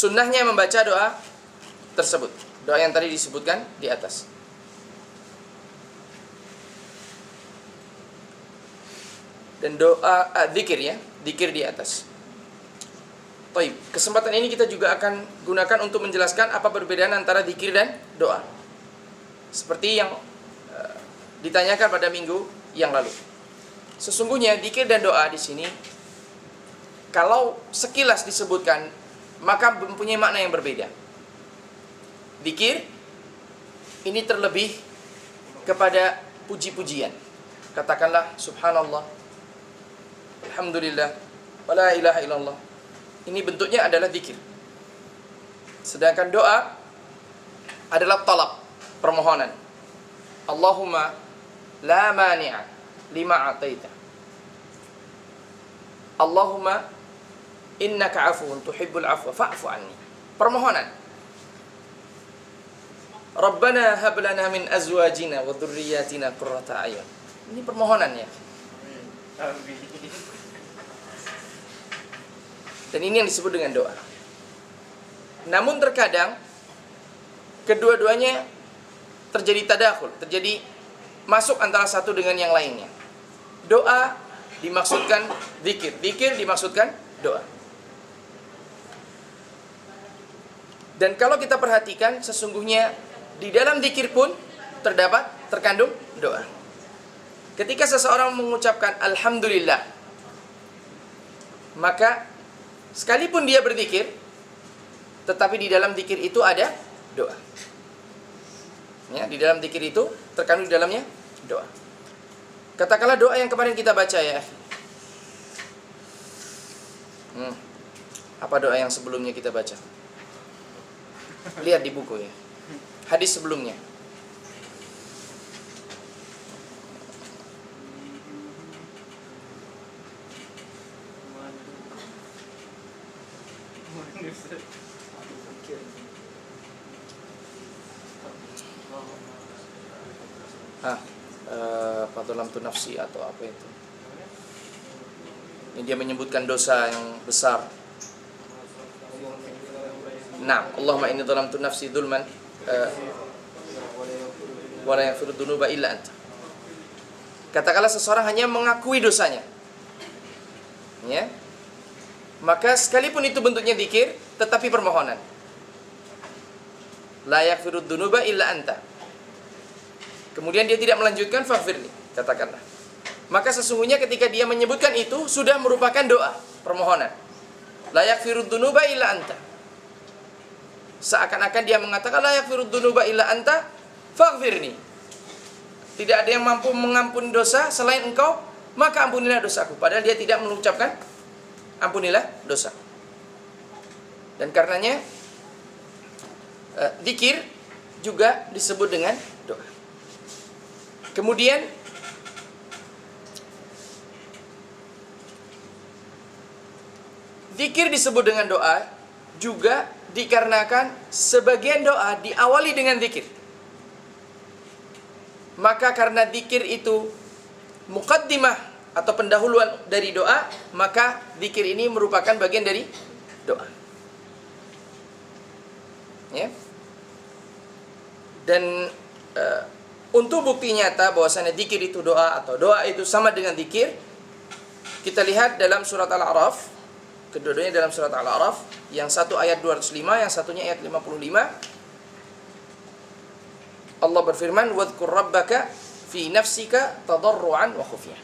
sunnahnya membaca doa tersebut. Doa yang tadi disebutkan di atas. Dan doa zikir ya, zikir di atas. Baik, kesempatan ini kita juga akan gunakan untuk menjelaskan apa perbedaan antara zikir dan doa. Seperti yang ditanyakan pada minggu yang lalu. Sesungguhnya zikir dan doa di sini kalau sekilas disebutkan maka mempunyai makna yang berbeda. Zikir ini terlebih kepada puji-pujian. Katakanlah subhanallah, alhamdulillah, wala ilaha illallah. Ini bentuknya adalah zikir. Sedangkan doa adalah talab, permohonan. Allahumma la mani'a lima ataita. Allahumma innaka afuwun tuhibbul afwa fa'fu anni. Permohonan. Rabbana hab lana min azwajina wa dhurriyyatina qurrata a'yun. Ini permohonannya. Dan ini yang disebut dengan doa. Namun terkadang kedua-duanya terjadi tadakhul, terjadi masuk antara satu dengan yang lainnya. Doa dimaksudkan zikir, zikir dimaksudkan doa. Dan kalau kita perhatikan sesungguhnya di dalam zikir pun terkandung doa. Ketika seseorang mengucapkan alhamdulillah, maka sekalipun dia berzikir, tetapi di dalam zikir itu ada doa. Ya, di dalam zikir itu terkandung di dalamnya doa. Katakanlah doa yang kemarin kita baca ya. Apa doa yang sebelumnya kita baca? Lihat di buku ya. Hadis sebelumnya. Fadlam tu nafsi atau apa itu? Ini dia menyebutkan dosa yang besar. Nah, Allahumma inni dhalamtu nafsi dzulman wa la yaghfiru dzunuba illa anta. Katakanlah seseorang hanya mengakui dosanya. Ya. Maka sekalipun itu bentuknya zikir, tetapi permohonan. La yaghfiru dzunuba illa anta. Kemudian dia tidak melanjutkan faghfirli, katakanlah. Maka sesungguhnya ketika dia menyebutkan itu sudah merupakan doa, permohonan. La yaghfiru dzunuba illa anta. Seakan-akan dia mengatakan la yaghfiru dzunuba illa anta faghfirni. Tidak ada yang mampu mengampuni dosa selain engkau, maka ampunilah dosaku. Padahal dia tidak mengucapkan ampunilah dosa. Dan karenanya zikir juga disebut dengan doa. Kemudian zikir disebut dengan doa juga dikarenakan sebagian doa diawali dengan zikir. Maka karena zikir itu muqaddimah atau pendahuluan dari doa, maka zikir ini merupakan bagian dari doa. Ya. Dan untuk bukti nyata bahwasanya zikir itu doa atau doa itu sama dengan zikir, kita lihat dalam surat Al-A'raf. Kedua-duanya dalam surat Al-A'raf, yang satu ayat 205, yang satunya ayat 55. Allah berfirman, "Wadhkur rabbaka fi nafsika tadarruan wa khufyah."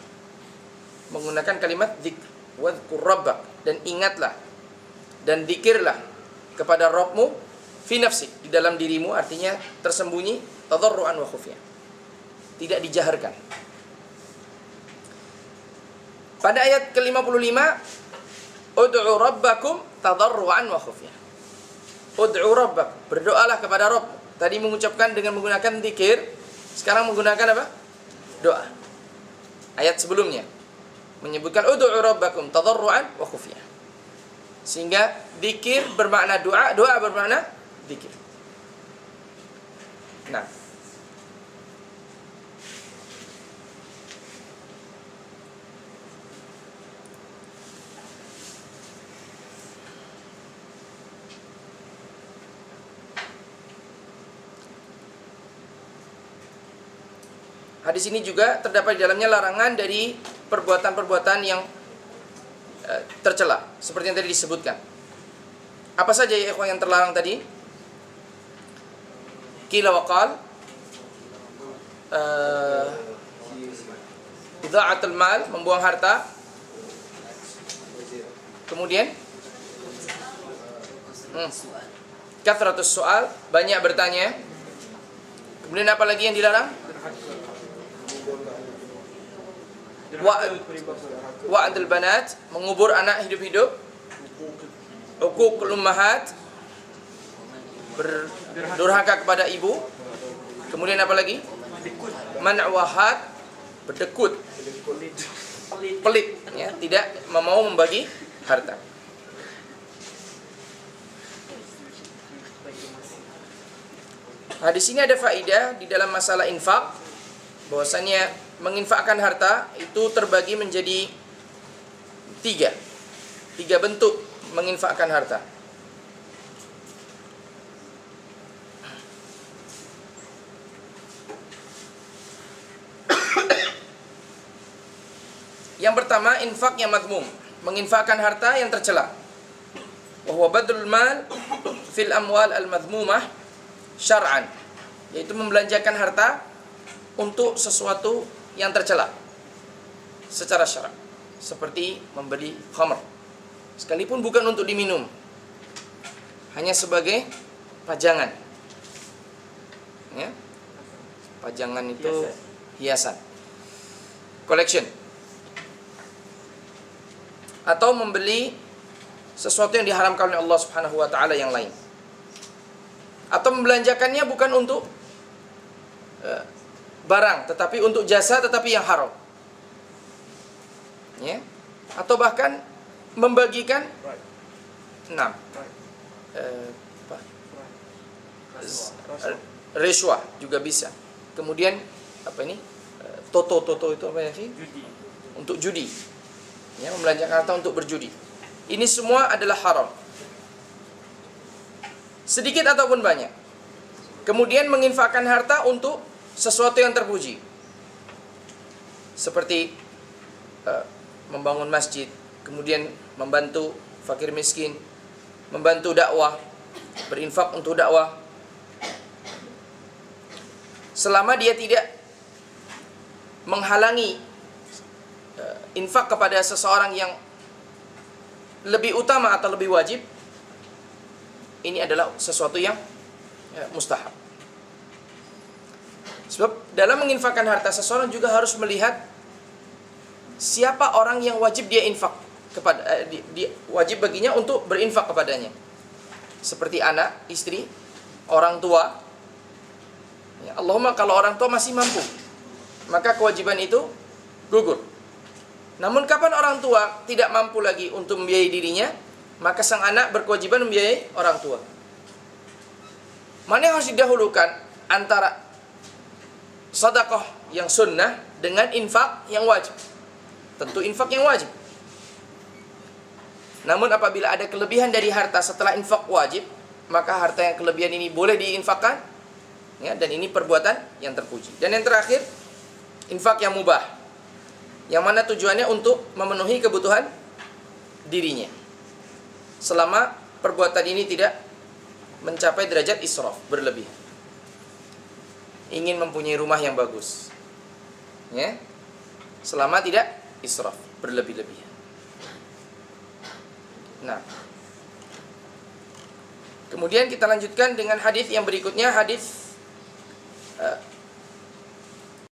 Menggunakan kalimat dzikr, "Wadhkur rabbak," dan ingatlah dan dzikirlah kepada Rabbmu fi nafsik, di dalam dirimu, artinya tersembunyi, tadarruan wa khufyah. Tidak dijaharkan. Pada ayat ke-55, ud'u rabbakum tadarruan wa khufyah. Ud'u rabbak, berdoalah kepada Rabb. Tadi mengucapkan dengan menggunakan zikir, sekarang menggunakan apa? Doa. Ayat sebelumnya menyebutkan ud'u rabbakum tadarruan wa khufyah. Sehingga zikir bermakna doa, doa bermakna zikir. Nah, Hadis ini juga terdapat di dalamnya larangan dari perbuatan-perbuatan yang tercela, seperti yang tadi disebutkan. Apa saja ya ikhwan yang terlarang tadi? Qila wa qal, idha'atul mal, membuang harta. Kemudian kathratus soal, banyak bertanya. Kemudian apa lagi yang dilarang? Wa'adul banat, mengubur anak hidup-hidup. Uququl ummahat, berdurhaka kepada ibu. Kemudian apa lagi? Man'wahat, berdekut, pelit, ya, tidak mau membagi harta. Hadis ini ada faidah di dalam masalah infak, bahwasanya menginfakkan harta itu terbagi menjadi tiga bentuk menginfakkan harta. Yang pertama, infak yang madmum, menginfakkan harta yang tercela. Wa huwa badlul mal fil amwal al madmumah syar'an, yaitu membelanjakan harta untuk sesuatu yang tercela secara syara', seperti membeli khamr, sekalipun bukan untuk diminum, hanya sebagai pajangan, ya. Pajangan itu hiasan, collection, atau membeli sesuatu yang diharamkan oleh Allah Subhanahu wa taala yang lain, atau membelanjakannya bukan untuk barang, tetapi untuk jasa, tetapi yang haram, ya. Atau bahkan membagikan rishwah juga bisa. Kemudian apa ini? Toto itu apa ya sih? Untuk judi, ya, membelanjakan harta untuk berjudi. Ini semua adalah haram, sedikit ataupun banyak. Kemudian menginfakkan harta untuk sesuatu yang terpuji, seperti membangun masjid, kemudian membantu fakir miskin, membantu dakwah, berinfak untuk dakwah, selama dia tidak menghalangi infak kepada seseorang yang lebih utama atau lebih wajib. Ini adalah sesuatu yang mustahab. Sebab dalam menginfakkan harta, seseorang juga harus melihat siapa orang yang wajib dia infak kepada, wajib baginya untuk berinfak kepadanya, seperti anak, istri, orang tua, ya. Allahumma kalau orang tua masih mampu, maka kewajiban itu gugur. Namun kapan orang tua tidak mampu lagi untuk membiayai dirinya, maka sang anak berkewajiban membiayai orang tua. Mana yang harus didahulukan antara sedekah yang sunnah dengan infak yang wajib? Tentu infak yang wajib. Namun apabila ada kelebihan dari harta setelah infak wajib, maka harta yang kelebihan ini boleh diinfakkan, ya, dan ini perbuatan yang terpuji. Dan yang terakhir, infak yang mubah, yang mana tujuannya untuk memenuhi kebutuhan dirinya, selama perbuatan ini tidak mencapai derajat israf, berlebih. Ingin mempunyai rumah yang bagus, ya, selama tidak israf, berlebih-lebihan. Nah, kemudian kita lanjutkan dengan hadis yang berikutnya, hadis